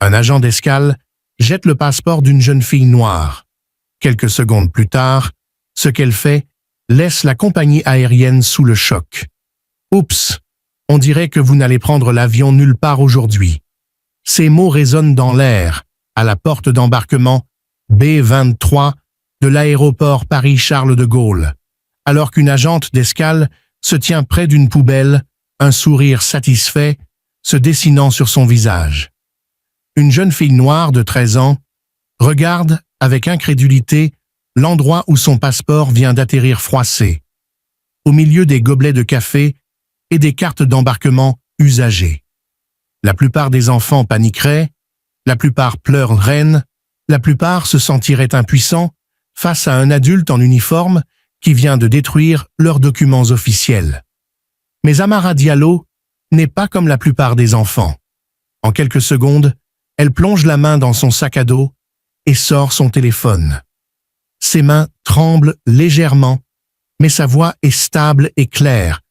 Un agent d'escale jette le passeport d'une jeune fille noire. Quelques secondes plus tard, ce qu'elle fait laisse la compagnie aérienne sous le choc. « Oups, on dirait que vous n'allez prendre l'avion nulle part aujourd'hui. » Ces mots résonnent dans l'air, à la porte d'embarquement B23 de l'aéroport Paris-Charles de Gaulle, alors qu'une agente d'escale se tient près d'une poubelle, un sourire satisfait se dessinant sur son visage. Une jeune fille noire de 13 ans regarde avec incrédulité l'endroit où son passeport vient d'atterrir froissé, au milieu des gobelets de café et des cartes d'embarquement usagées. La plupart des enfants paniqueraient, la plupart pleureraient, la plupart se sentiraient impuissants face à un adulte en uniforme qui vient de détruire leurs documents officiels. Mais Amara Diallo n'est pas comme la plupart des enfants. En quelques secondes, elle plonge la main dans son sac à dos et sort son téléphone. Ses mains tremblent légèrement, mais sa voix est stable et claire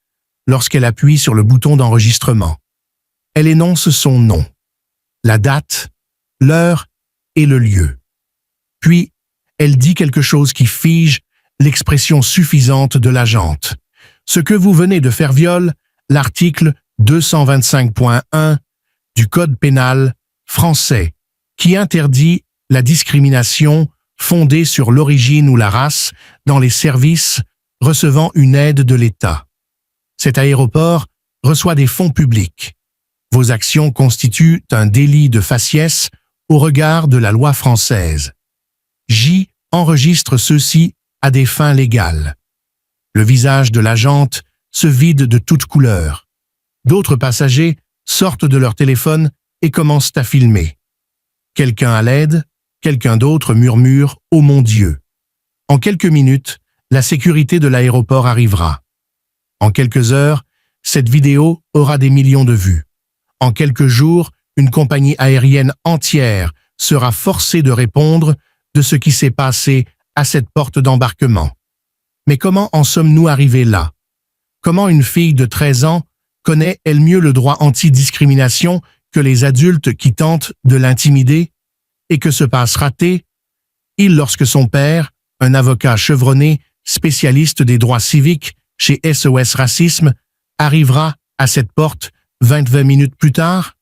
lorsqu'elle appuie sur le bouton d'enregistrement. Elle énonce son nom, la date, l'heure et le lieu. Puis, elle dit quelque chose qui fige l'expression suffisante de l'agente. Ce que vous venez de faire viole l'article 225.1 du Code pénal français, qui interdit la discrimination fondée sur l'origine ou la race dans les services recevant une aide de l'État. Cet aéroport reçoit des fonds publics. Vos actions constituent un délit de faciès au regard de la loi française. J enregistre ceci à des fins légales. Le visage de l'agente se vide de toute couleur. D'autres passagers sortent de leur téléphone et commencent à filmer. Quelqu'un à l'aide, quelqu'un d'autre murmure « Oh mon Dieu !» En quelques minutes, la sécurité de l'aéroport arrivera. En quelques heures, cette vidéo aura des millions de vues. En quelques jours, une compagnie aérienne entière sera forcée de répondre de ce qui s'est passé à cette porte d'embarquement. Mais comment en sommes-nous arrivés là? Comment une fille de 13 ans connaît-elle mieux le droit anti-discrimination que les adultes qui tentent de l'intimider? Et que se passera-t-il lorsque son père, un avocat chevronné, spécialiste des droits civiques chez SOS Racisme, arrivera à cette porte 20 minutes plus tard?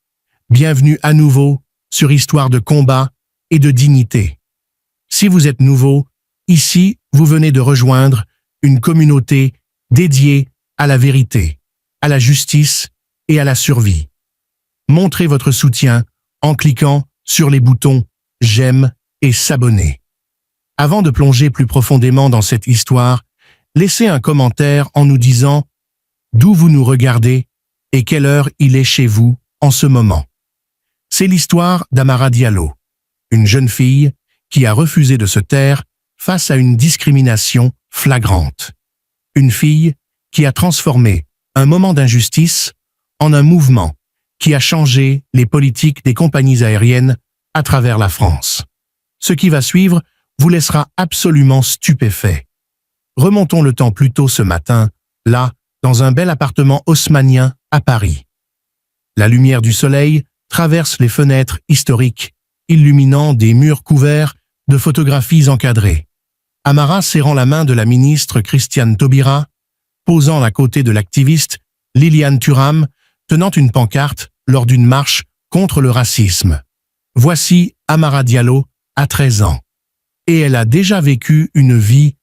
Bienvenue à nouveau sur Histoire de combat et de dignité. Si vous êtes nouveau, ici, vous venez de rejoindre une communauté dédiée à la vérité, à la justice et à la survie. Montrez votre soutien en cliquant sur les boutons « J'aime » et « S'abonner ». Avant de plonger plus profondément dans cette histoire, laissez un commentaire en nous disant d'où vous nous regardez et quelle heure il est chez vous en ce moment. C'est l'histoire d'Amara Diallo, une jeune fille qui a refusé de se taire face à une discrimination flagrante. Une fille qui a transformé un moment d'injustice en un mouvement qui a changé les politiques des compagnies aériennes à travers la France. Ce qui va suivre vous laissera absolument stupéfait. Remontons le temps plus tôt ce matin, là, dans un bel appartement haussmannien à Paris. La lumière du soleil traverse les fenêtres historiques, illuminant des murs couverts de photographies encadrées. Amara serrant la main de la ministre Christiane Taubira, posant à côté de l'activiste Liliane Thuram, tenant une pancarte lors d'une marche contre le racisme. Voici Amara Diallo à 13 ans. Et elle a déjà vécu une vie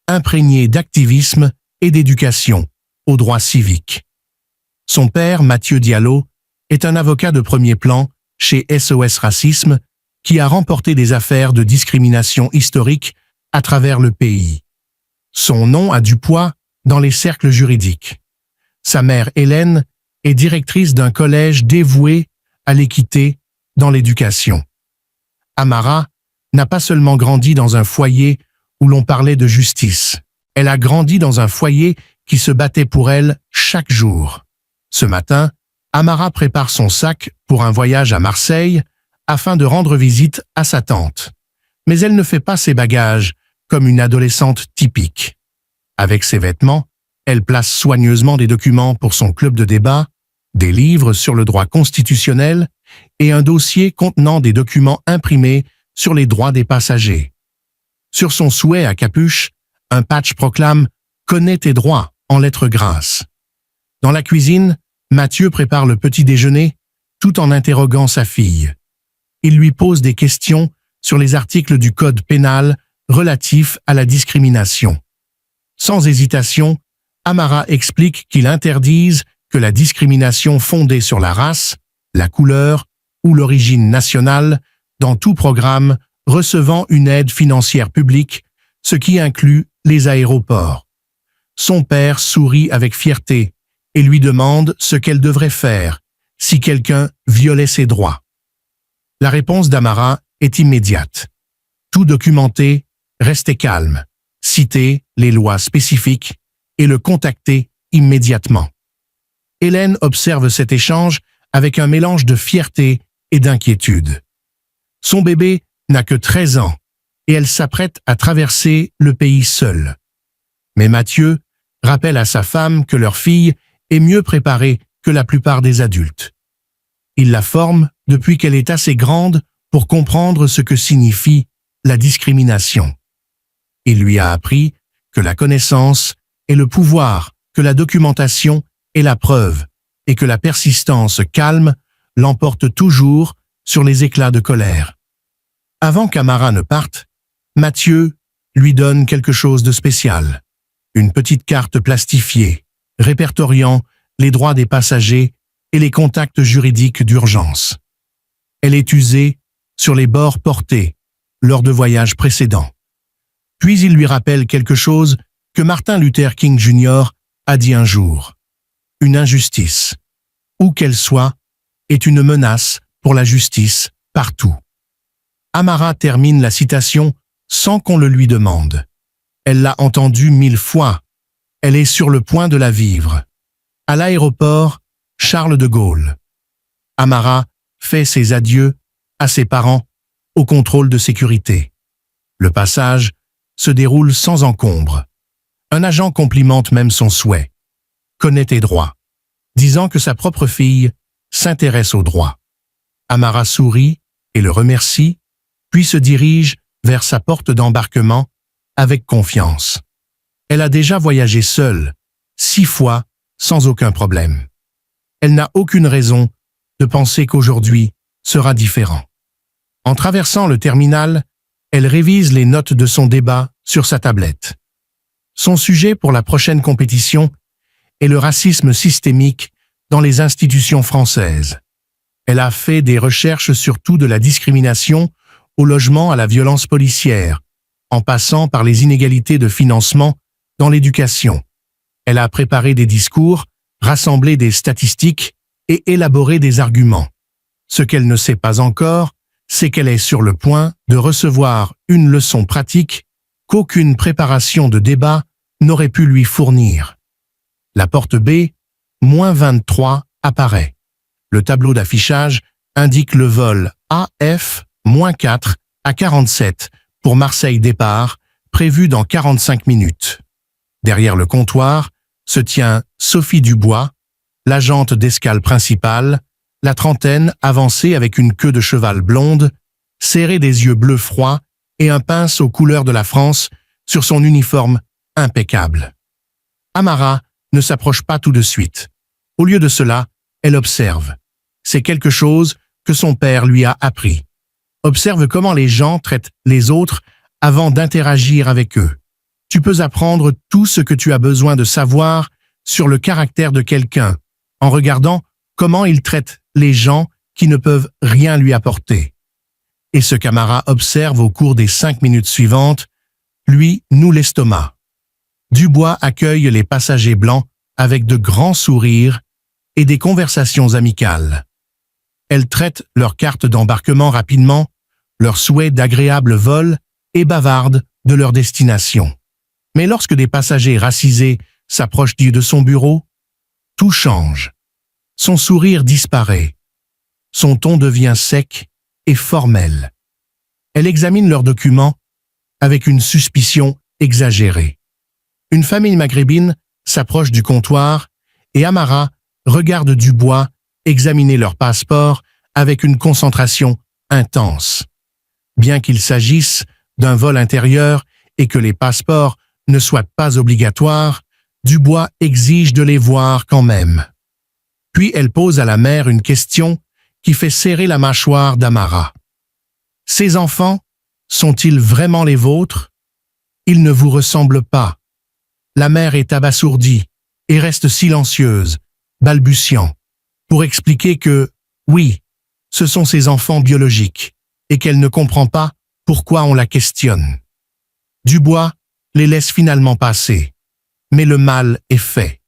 imprégnée d'activisme et d'éducation aux droits civiques. Son père, Mathieu Diallo, est un avocat de premier plan chez SOS Racisme qui a remporté des affaires de discrimination historique à travers le pays. Son nom a du poids dans les cercles juridiques. Sa mère, Hélène, est directrice d'un collège dévoué à l'équité dans l'éducation. Amara n'a pas seulement grandi dans un foyer où l'on parlait de justice. Elle a grandi dans un foyer qui se battait pour elle chaque jour. Ce matin, Amara prépare son sac pour un voyage à Marseille afin de rendre visite à sa tante. Mais elle ne fait pas ses bagages comme une adolescente typique. Avec ses vêtements, elle place soigneusement des documents pour son club de débat, des livres sur le droit constitutionnel et un dossier contenant des documents imprimés sur les droits des passagers. Sur son souhait à capuche, un patch proclame « Connais tes droits » en lettres grasses. Dans la cuisine, Mathieu prépare le petit déjeuner tout en interrogeant sa fille. Il lui pose des questions sur les articles du Code pénal relatifs à la discrimination. Sans hésitation, Amara explique qu'ils interdisent que la discrimination fondée sur la race, la couleur ou l'origine nationale dans tout programme recevant une aide financière publique, ce qui inclut les aéroports. Son père sourit avec fierté et lui demande ce qu'elle devrait faire si quelqu'un violait ses droits. La réponse d'Amara est immédiate. Tout documenter, rester calme, citer les lois spécifiques et le contacter immédiatement. Hélène observe cet échange avec un mélange de fierté et d'inquiétude. Son bébé n'a que 13 ans et elle s'apprête à traverser le pays seule. Mais Mathieu rappelle à sa femme que leur fille est mieux préparée que la plupart des adultes. Il la forme depuis qu'elle est assez grande pour comprendre ce que signifie la discrimination. Il lui a appris que la connaissance est le pouvoir, que la documentation est la preuve et que la persistance calme l'emporte toujours sur les éclats de colère. Avant qu'Amara ne parte, Mathieu lui donne quelque chose de spécial. Une petite carte plastifiée, répertoriant les droits des passagers et les contacts juridiques d'urgence. Elle est usée sur les bords portés lors de voyages précédents. Puis il lui rappelle quelque chose que Martin Luther King Jr. a dit un jour. Une injustice, où qu'elle soit, est une menace pour la justice partout. Amara termine la citation sans qu'on le lui demande. Elle l'a entendue 1000 fois. Elle est sur le point de la vivre. À l'aéroport, Charles de Gaulle. Amara fait ses adieux à ses parents au contrôle de sécurité. Le passage se déroule sans encombre. Un agent complimente même son souhait. Connais tes droits, disant que sa propre fille s'intéresse aux droits. Amara sourit et le remercie, puis se dirige vers sa porte d'embarquement avec confiance. Elle a déjà voyagé seule, 6 fois, sans aucun problème. Elle n'a aucune raison de penser qu'aujourd'hui sera différent. En traversant le terminal, elle révise les notes de son débat sur sa tablette. Son sujet pour la prochaine compétition est le racisme systémique dans les institutions françaises. Elle a fait des recherches sur tout de la discrimination au logement à la violence policière, en passant par les inégalités de financement dans l'éducation. Elle a préparé des discours, rassemblé des statistiques et élaboré des arguments. Ce qu'elle ne sait pas encore, c'est qu'elle est sur le point de recevoir une leçon pratique qu'aucune préparation de débat n'aurait pu lui fournir. La porte B, -23, apparaît. Le tableau d'affichage indique le vol AF-4 à 47 pour Marseille départ, prévu dans 45 minutes. Derrière le comptoir se tient Sophie Dubois, l'agente d'escale principale, la trentaine avancée avec une queue de cheval blonde, serrée des yeux bleus froids et un pince aux couleurs de la France sur son uniforme impeccable. Amara ne s'approche pas tout de suite. Au lieu de cela, elle observe. C'est quelque chose que son père lui a appris. Observe comment les gens traitent les autres avant d'interagir avec eux. Tu peux apprendre tout ce que tu as besoin de savoir sur le caractère de quelqu'un en regardant comment il traite les gens qui ne peuvent rien lui apporter. Et ce qu'Amara observe au cours des 5 minutes suivantes, lui noue l'estomac. Dubois accueille les passagers blancs avec de grands sourires et des conversations amicales. Elle traite leurs cartes d'embarquement rapidement, leurs souhaits d'agréables vols et bavarde de leur destination. Mais lorsque des passagers racisés s'approchent de son bureau, tout change. Son sourire disparaît. Son ton devient sec et formel. Elle examine leurs documents avec une suspicion exagérée. Une famille maghrébine s'approche du comptoir et Amara regarde Dubois examiner leur passeport avec une concentration intense. Bien qu'il s'agisse d'un vol intérieur et que les passeports ne soient pas obligatoires, Dubois exige de les voir quand même. Puis elle pose à la mère une question qui fait serrer la mâchoire d'Amara. « Ces enfants, sont-ils vraiment les vôtres? Ils ne vous ressemblent pas. » La mère est abasourdie et reste silencieuse, balbutiant, pour expliquer que, oui, ce sont ses enfants biologiques et qu'elle ne comprend pas pourquoi on la questionne. Dubois les laisse finalement passer, mais le mal est fait.